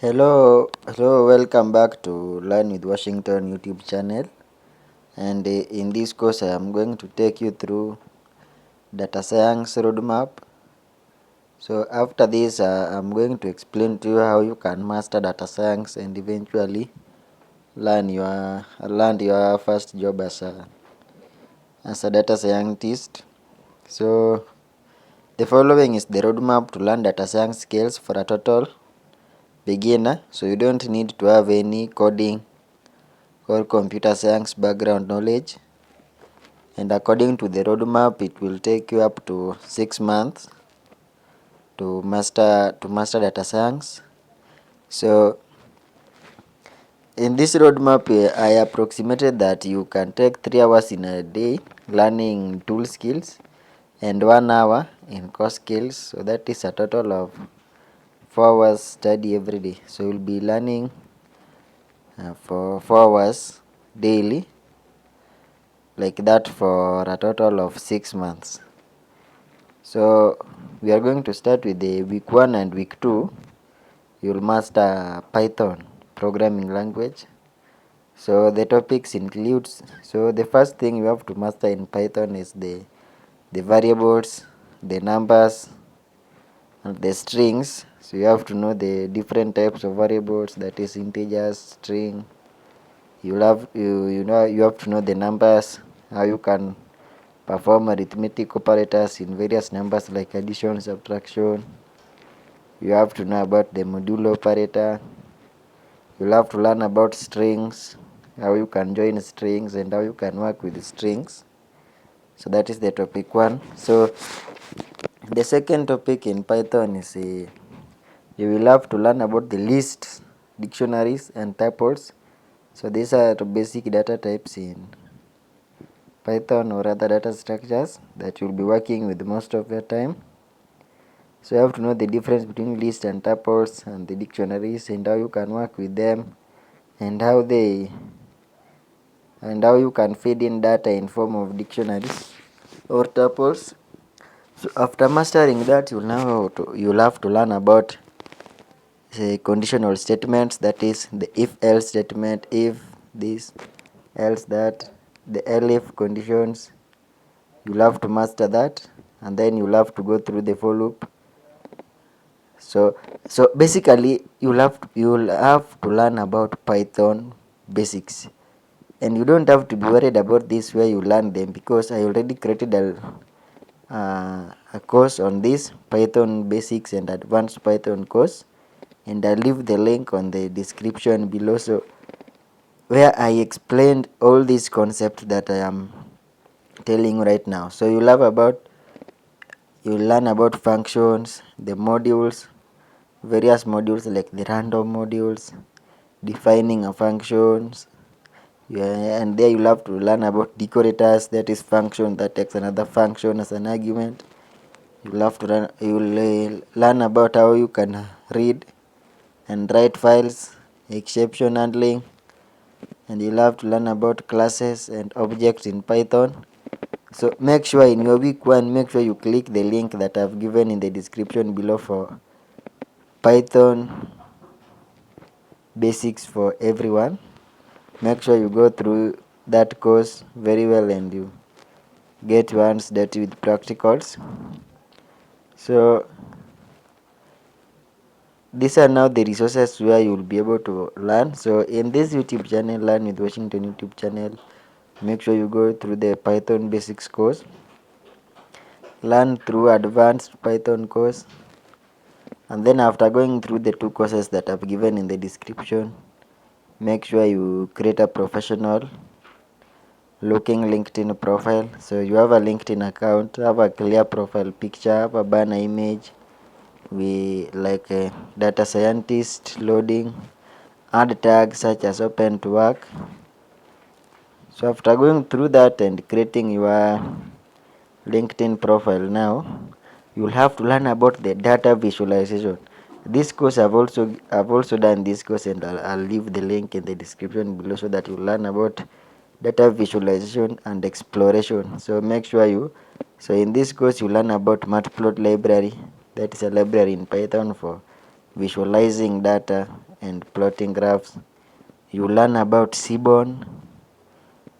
Hello, welcome back to Learn with Washington YouTube channel. And in this course, I am going to take you through data science roadmap. So after this, I'm going to explain to you how you can master data science and eventually land your first job as a data scientist. So the following is the roadmap to learn data science skills for a total beginner. So you don't need to have any coding or computer science background knowledge, and according to the roadmap it will take you up to 6 months to master data science. So in this roadmap, I approximated that you can take 3 hours in a day learning tool skills and 1 hour in core skills, so that is a total of 4 hours study every day. So you'll be learning for 4 hours daily, like that, for a total of 6 months. So we are going to start with the week 1 and week 2. You'll master Python programming language. So the topics includes, so the first thing you have to master in Python is the variables, the numbers, and the strings. So you have to know the different types of variables, that is integers, string. You have to know the numbers, how you can perform arithmetic operators in various numbers like addition, subtraction. You have to know about the modulo operator. You'll have to learn about strings, how you can join strings and how you can work with strings. So that is the topic 1. So the second topic in Python is you will have to learn about the lists, dictionaries and tuples. So these are the basic data types in Python or other data structures that you'll be working with most of your time. So you have to know the difference between lists and tuples and the dictionaries and how you can work with them, and how you can feed in data in form of dictionaries or tuples. So after mastering that, you'll have to learn about conditional statements, that is the if else statement, if this else that, the elif conditions. You'll have to master that, and then you'll have to go through the for loop. So basically you'll have to learn about Python basics, and you don't have to be worried about this where you learn them, because I already created a course on this Python basics and advanced Python course, and I'll leave the link on the description below, so where I explained all these concepts that I am telling right now. So you'll learn about functions, the modules, various modules like the random modules, defining a functions. And there you'll have to learn about decorators, that is function that takes another function as an argument. You'll learn about how you can read and write files, exception handling, and you'll have to learn about classes and objects in Python. So make sure in your week 1, make sure you click the link that I've given in the description below for Python basics for everyone. Make sure you go through that course very well and you get your hands dirty with practicals. So these are now the resources where you will be able to learn. So in this YouTube channel, Learn with Washington YouTube channel, make sure you go through the Python basics course, learn through advanced Python course, and then after going through the 2 courses that I've given in the description, make sure you create a professional looking LinkedIn profile. So you have a LinkedIn account, have a clear profile picture, have a banner image, we like a data scientist, loading, add tags such as open to work. So after going through that and creating your LinkedIn profile, now you'll have to learn about the data visualization. This course I've also done this course, and I'll leave the link in the description below so that you learn about data visualization and exploration. So make sure so in this course you learn about matplotlib library, that is a library in Python for visualizing data and plotting graphs. You learn about Seaborn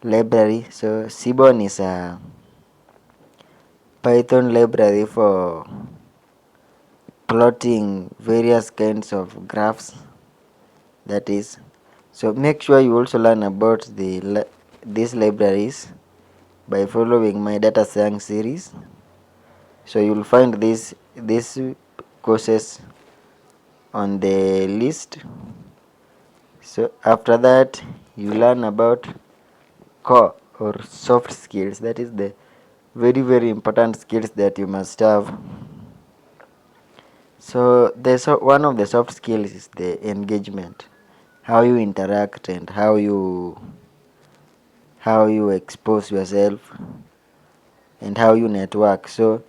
library. So Seaborn is a Python library for plotting various kinds of graphs, that is. So make sure you also learn about these libraries by following my data science series. So you'll find these courses on the list. So after that, you learn about core or soft skills, that is the very important skills that you must have. So one of the soft skills is the engagement, how you interact and how you expose yourself and how you network. So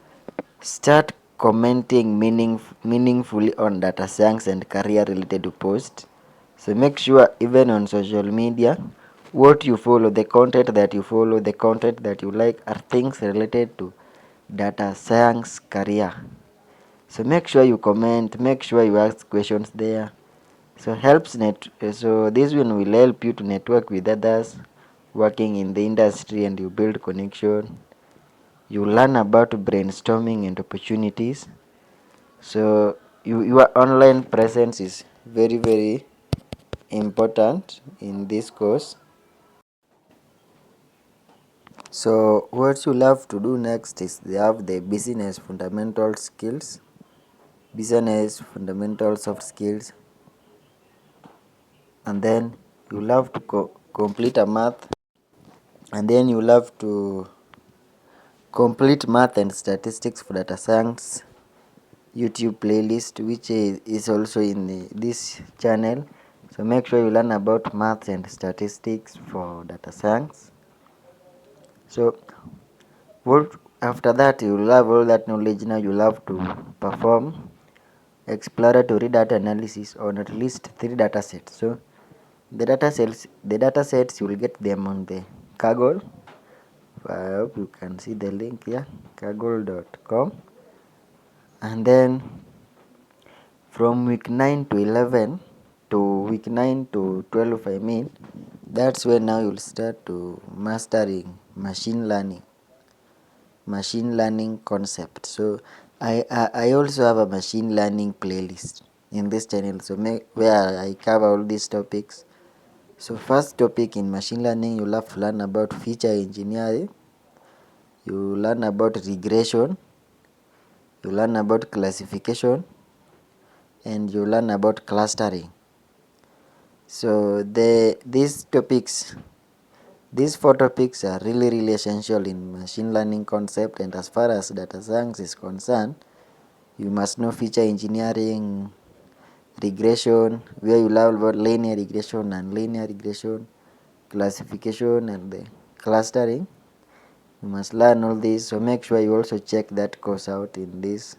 start commenting meaningfully on data science and career related posts. So make sure even on social media, what you follow, the content that you follow, the content that you like are things related to data science career. So make sure you comment, make sure you ask questions there. So this one will help you to network with others working in the industry and you build connection. You learn about brainstorming and opportunities. So your online presence is very important in this course. So what you'll have to do next is they have the business fundamental skills, business fundamental soft skills, and then you'll have to complete a math, and then you'll have to complete math and statistics for data science YouTube playlist, which is also in this channel. So make sure you learn about math and statistics for data science. So after that you will have all that knowledge. Now you'll have to perform exploratory data analysis on at least 3 data sets. So the data sets you will get them on the Kaggle. I hope you can see the link here, kaggle.com. And then from week 9 to 11 to week 9 to 12, that's when now you'll start to mastering machine learning concept. So I also have a machine learning playlist in this channel, so where I cover all these topics. So first topic in machine learning, you'll have to learn about feature engineering, you learn about regression, you learn about classification, and you learn about clustering. So these 4 topics are really essential in machine learning concept. And as far as data science is concerned, you must know feature engineering, regression, where you learn about linear regression and linear regression, classification, and the clustering. You must learn all this. So make sure you also check that course out in this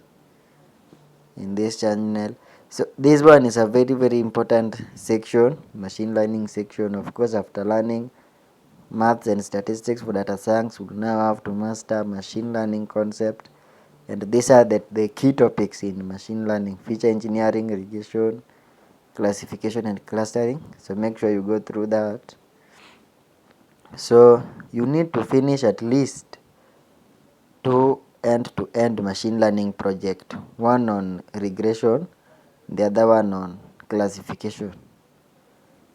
channel. So this one is a very important section, machine learning section. Of course, after learning maths and statistics for data science, we now have to master machine learning concept, and these are the key topics in machine learning: feature engineering, regression, classification, and clustering. So make sure you go through that. So you need to finish at least 2 end-to-end machine learning project, one on regression, the other one on classification.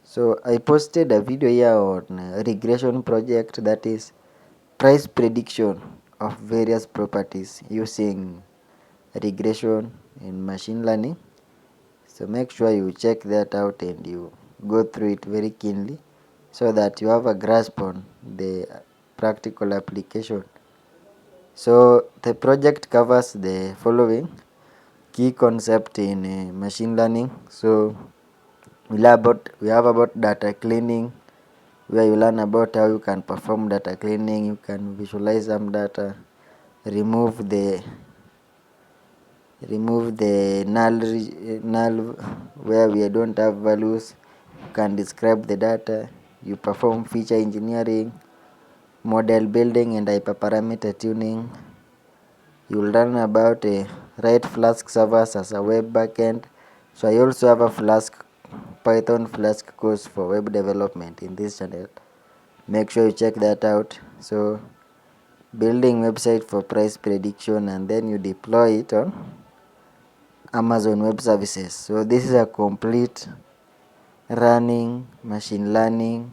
So I posted a video here on regression project, that is price prediction of various properties using regression in machine learning. So make sure you check that out and you go through it very keenly so that you have a grasp on the practical application. So the project covers the following key concept in machine learning. So we have about data cleaning, where you learn about how you can perform data cleaning, you can visualize some data, remove the null where we don't have values, you can describe the data, you perform feature engineering, model building, and hyperparameter tuning. You'll learn about write Flask servers as a web backend. So I also have a Flask Python Flask course for web development in this channel. Make sure you check that out. So building website for price prediction, and then you deploy it on Amazon Web Services. So this is a complete running machine learning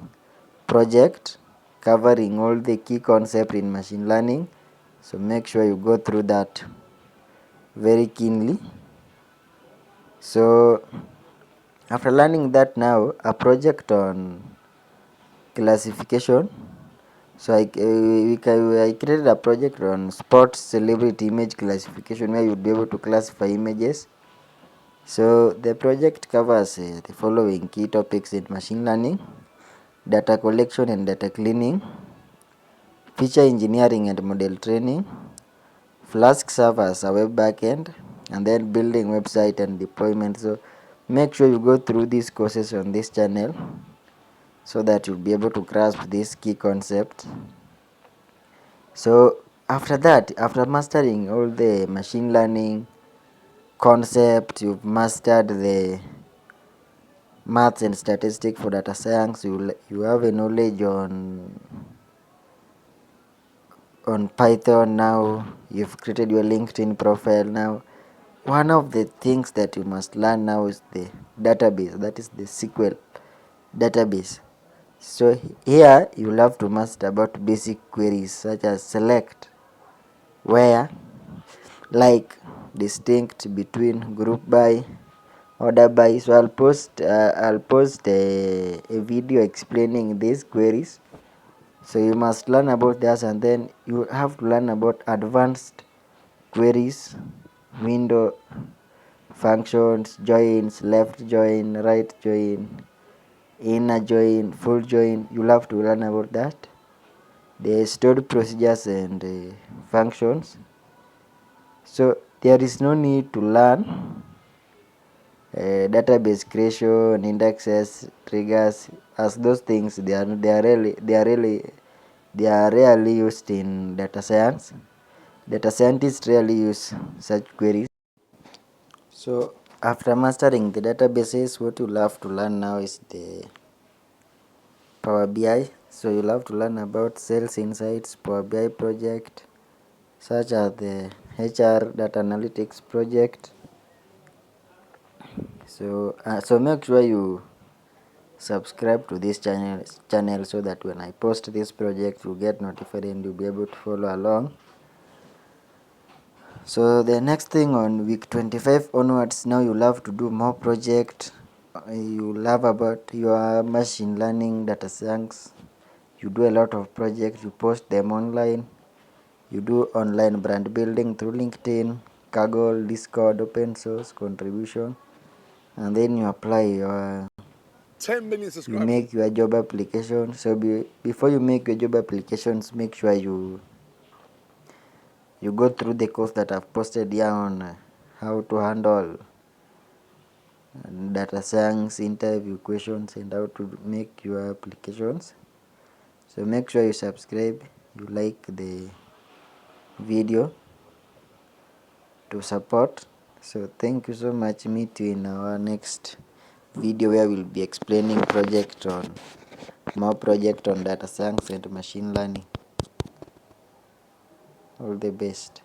project covering all the key concepts in machine learning. So make sure you go through that very keenly. So after learning that, now a project on classification. So I created a project on sports celebrity image classification, where you'd be able to classify images. So the project covers the following key topics in machine learning: data collection and data cleaning, feature engineering and model training, Flask servers, a web backend, and then building website and deployment. So make sure you go through these courses on this channel so that you'll be able to grasp this key concept. So after that, after mastering all the machine learning concept, you've mastered the maths and statistics for data science, you have a knowledge on Python. Now you've created your LinkedIn profile. Now one of the things that you must learn now is the database, that is the SQL database. So here you'll have to master about basic queries such as select, where, like, distinct, between, group by, order by. So I'll post a video explaining these queries. So you must learn about that, and then you have to learn about advanced queries, window functions, joins, left join, right join, inner join, full join. You'll have to learn about that. The stored procedures and functions. So there is no need to learn database creation, indexes, triggers, as those things they are rarely used in data science. Data scientists rarely use such queries. So after mastering the databases, what you'll have to learn now is the Power BI. So you'll have to learn about Sales Insights, Power BI project, such as the HR Data Analytics project. So make sure you subscribe to this channel so that when I post this project, you get notified and you'll be able to follow along. So the next thing, on week 25 onwards, now you'll have to do more project. You'll have about your machine learning, data science. You do a lot of projects, you post them online. You do online brand building through LinkedIn, Kaggle, Discord, open source contribution, and then you apply your 10 million subscribers. You make your job application. So before you make your job applications, make sure you go through the course that I've posted here on how to handle data science interview questions and how to make your applications. So make sure you subscribe, you like the video to support. So thank you so much. Meet you in our next video, where we'll be explaining more project on data science and machine learning. All the best.